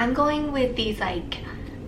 I'm going with these like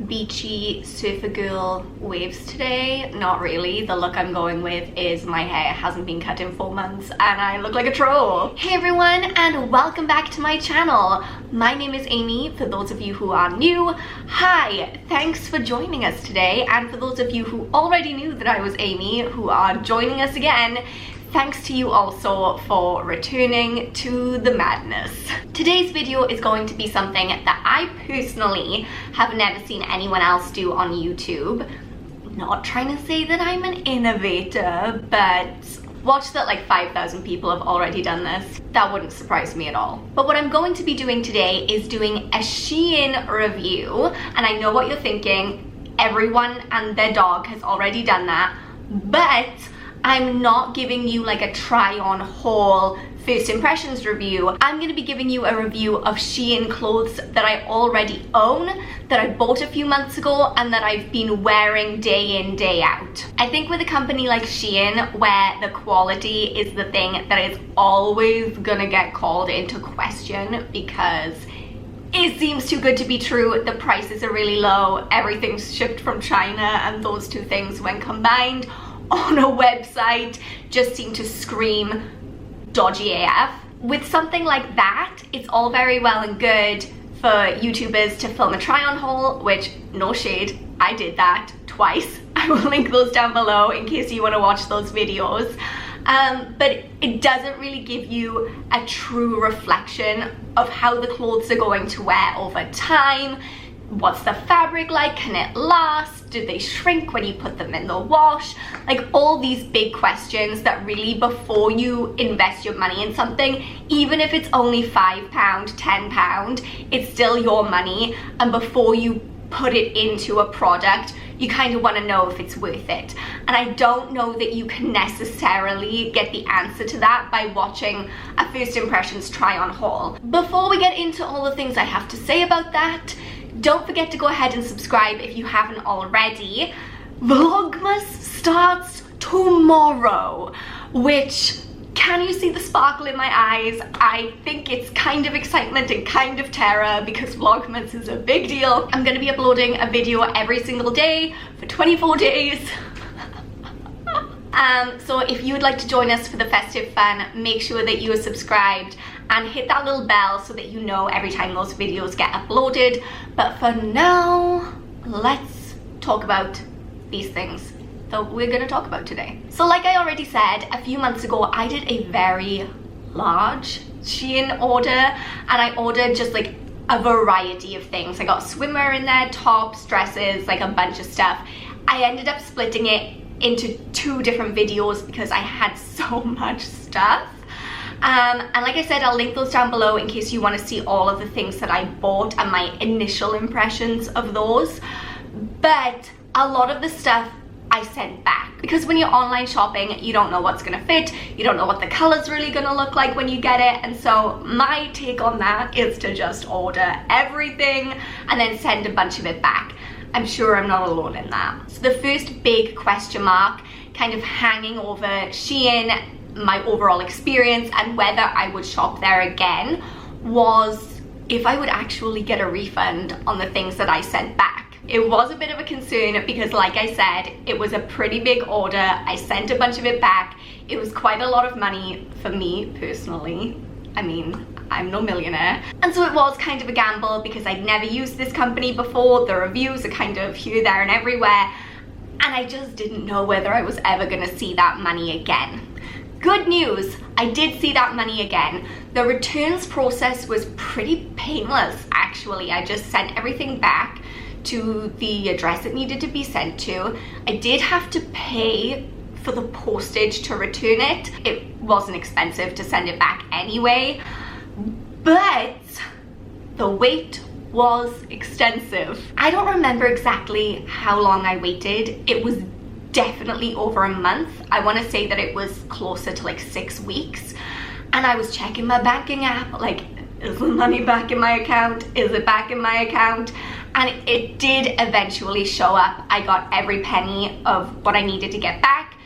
beachy surfer girl waves today. Not really. The look I'm going with is my hair hasn't been cut in 4 months and I look like a troll. Hey everyone, and welcome back to my channel. My name is Amy, for those of you who are new. Hi, thanks for joining us today, and for those of you who already knew that I was Amy, who are joining us again, thanks to you also for returning to the madness. Today's video is going to be something that I personally have never seen anyone else do on YouTube. Not trying to say that I'm an innovator, but watch that like 5,000 people have already done this. That wouldn't surprise me at all. But what I'm going to be doing today is doing a Shein review, and I know what you're thinking, everyone and their dog has already done that, but I'm not giving you like a try on haul first impressions review. I'm going to be giving you a review of Shein clothes that I already own, that I bought a few months ago, and that I've been wearing day in, day out. I think with a company like Shein, where the quality is the thing that is always gonna get called into question because it seems too good to be true, the prices are really low, everything's shipped from China, and those two things when combined on a website just seem to scream dodgy AF. With something like that, it's all very well and good for YouTubers to film a try on haul, which, no shade, I did that twice. I will link those down below in case you want to watch those videos. But it doesn't really give you a true reflection of how the clothes are going to wear over time. What's the fabric like? Can it last? Do they shrink when you put them in the wash? Like all these big questions that really, before you invest your money in something, even if it's only £5, £10, it's still your money, and before you put it into a product, you kind of want to know if it's worth it. And I don't know that you can necessarily get the answer to that by watching a first impressions try on haul. Before we get into all the things I have to say about that, don't forget to go ahead and subscribe if you haven't already. Vlogmas starts tomorrow, which, can you see the sparkle in my eyes? I think it's kind of excitement and kind of terror because Vlogmas is a big deal. I'm going to be uploading a video every single day for 24 days. So if you would like to join us for the festive fun, make sure that you are subscribed and hit that little bell so that you know every time those videos get uploaded. But for now, let's talk about these things that we're going to talk about today. So like I already said, a few months ago I did a very large Shein order, and I ordered just like a variety of things. I got swimwear in there, tops, dresses, like a bunch of stuff. I ended up splitting it into 2 different videos because I had so much stuff. And like I said, I'll link those down below in case you want to see all of the things that I bought and my initial impressions of those. But a lot of the stuff I sent back because when you're online shopping, you don't know what's gonna fit, you don't know what the color's really gonna look like when you get it. And so my take on that is to just order everything and then send a bunch of it back. I'm sure I'm not alone in that. So the first big question mark kind of hanging over Shein, my overall experience and whether I would shop there again, was if I would actually get a refund on the things that I sent back. It was a bit of a concern because, like I said, it was a pretty big order. I sent a bunch of it back. It was quite a lot of money for me personally. I mean, I'm no millionaire. And so it was kind of a gamble because I'd never used this company before. The reviews are kind of here, there and everywhere. And I just didn't know whether I was ever gonna see that money again. Good news, I did see that money again. The returns process was pretty painless, actually. I just sent everything back to the address it needed to be sent to. I did have to pay for the postage to return it. It wasn't expensive to send it back anyway, but the wait was extensive. I don't remember exactly how long I waited. It was definitely over a month. I want to say that it was closer to like 6 weeks, and I was checking my banking app like, is the money back in my account? Is it back in my account? And it did eventually show up. I got every penny of what I needed to get back.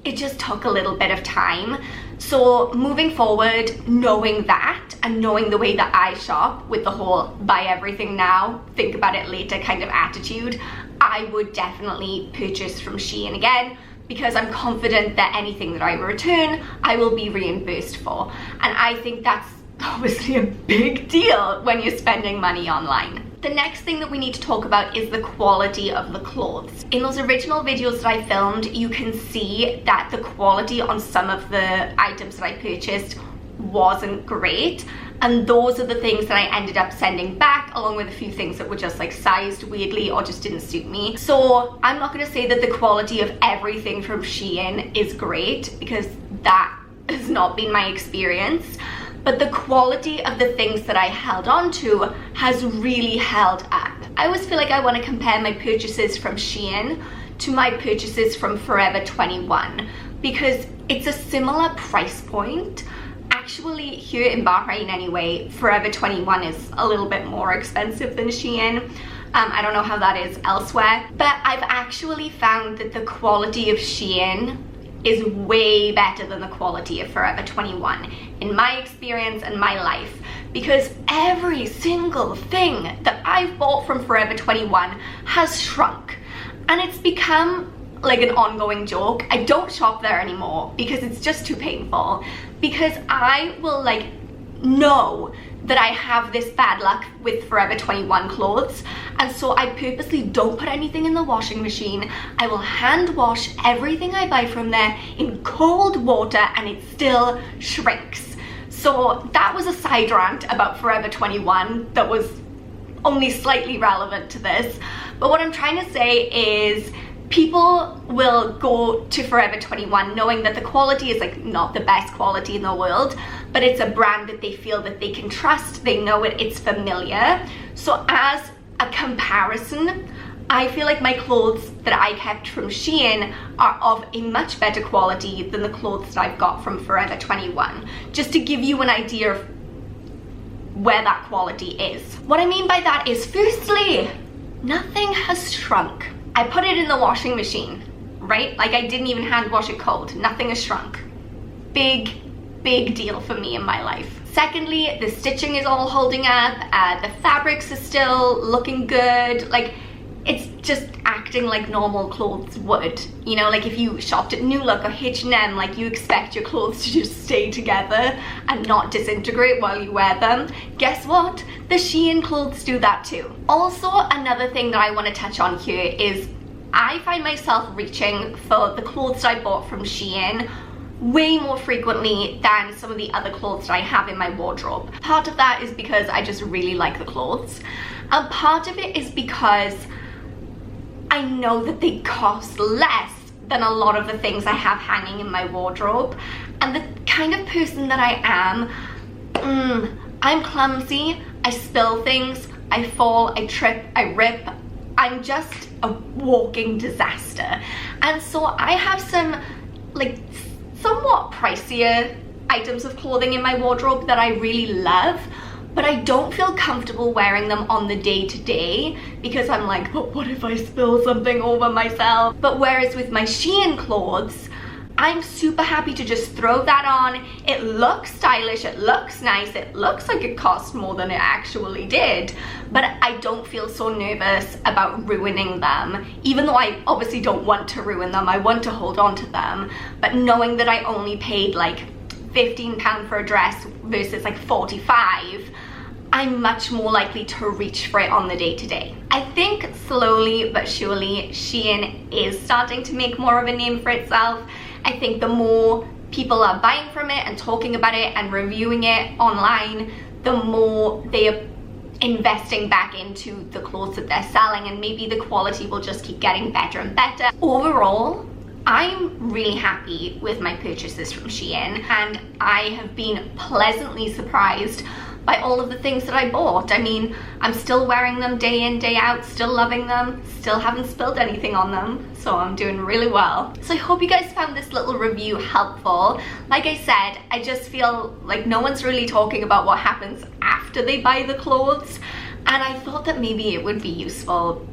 It just took a little bit of time. So moving forward, knowing that and knowing the way that I shop with the whole buy everything now, think about it later kind of attitude, I would definitely purchase from Shein again, because I'm confident that anything that I return, I will be reimbursed for. And I think that's obviously a big deal when you're spending money online. The next thing that we need to talk about is the quality of the clothes. In those original videos that I filmed, you can see that the quality on some of the items that I purchased wasn't great, and those are the things that I ended up sending back, along with a few things that were just like sized weirdly or just didn't suit me. So I'm not going to say that the quality of everything from Shein is great, because that has not been my experience, but the quality of the things that I held on to has really held up. I always feel like I want to compare my purchases from Shein to my purchases from Forever 21, because it's a similar price point. Actually, here in Bahrain anyway, Forever 21 is a little bit more expensive than Shein. I don't know how that is elsewhere, but I've actually found that the quality of Shein is way better than the quality of Forever 21 in my experience and my life, because every single thing that I've bought from Forever 21 has shrunk, and it's become like an ongoing joke. I don't shop there anymore because it's just too painful, because I will like know that I have this bad luck with Forever 21 clothes, and so I purposely don't put anything in the washing machine. I will hand wash everything I buy from there in cold water, and it still shrinks. So that was a side rant about Forever 21 that was only slightly relevant to this, but what I'm trying to say is people will go to Forever 21 knowing that the quality is like not the best quality in the world, but it's a brand that they feel that they can trust, they know it, it's familiar. So as a comparison, I feel like my clothes that I kept from Shein are of a much better quality than the clothes that I've got from Forever 21, just to give you an idea of where that quality is. What I mean by that is, firstly, nothing has shrunk. I put it in the washing machine, right? Like, I didn't even hand wash it cold. Nothing has shrunk. Big deal for me in my life. Secondly, the stitching is all holding up. The fabrics are still looking good. Like, it's just acting like normal clothes would. You know, like if you shopped at New Look or H&M, like you expect your clothes to just stay together and not disintegrate while you wear them. Guess what? The Shein clothes do that too. Also, another thing that I want to touch on here is I find myself reaching for the clothes that I bought from Shein way more frequently than some of the other clothes that I have in my wardrobe. Part of that is because I just really like the clothes, and part of it is because I know that they cost less than a lot of the things I have hanging in my wardrobe. And the kind of person that I am, I'm clumsy, I spill things, I fall, I trip, I rip. I'm just a walking disaster. And so I have some like somewhat pricier items of clothing in my wardrobe that I really love, but I don't feel comfortable wearing them on the day-to-day because I'm like, but what if I spill something over myself? But whereas with my Shein clothes, I'm super happy to just throw that on. It looks stylish, it looks nice, it looks like it cost more than it actually did, but I don't feel so nervous about ruining them, even though I obviously don't want to ruin them. I want to hold on to them, but knowing that I only paid like £15 for a dress versus like 45, I'm much more likely to reach for it on the day-to-day. I think slowly but surely Shein is starting to make more of a name for itself. I think the more people are buying from it and talking about it and reviewing it online, the more they are investing back into the clothes that they're selling, and maybe the quality will just keep getting better and better. Overall, I'm really happy with my purchases from Shein, and I have been pleasantly surprised by all of the things that I bought. I mean, I'm still wearing them day in, day out, still loving them, still haven't spilled anything on them, so I'm doing really well. So I hope you guys found this little review helpful. Like I said, I just feel like no one's really talking about what happens after they buy the clothes, and I thought that maybe it would be useful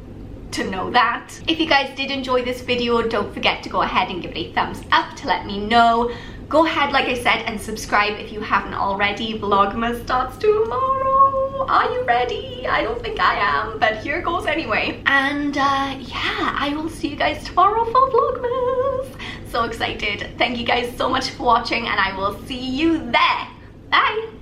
to know that. If you guys did enjoy this video, don't forget to go ahead and give it a thumbs up to let me know. go ahead, like I said, and subscribe if you haven't already. Vlogmas starts tomorrow. Are you ready? I don't think I am, but here goes anyway. And yeah, I will see you guys tomorrow for Vlogmas. So excited. Thank you guys so much for watching, and I will see you there. Bye.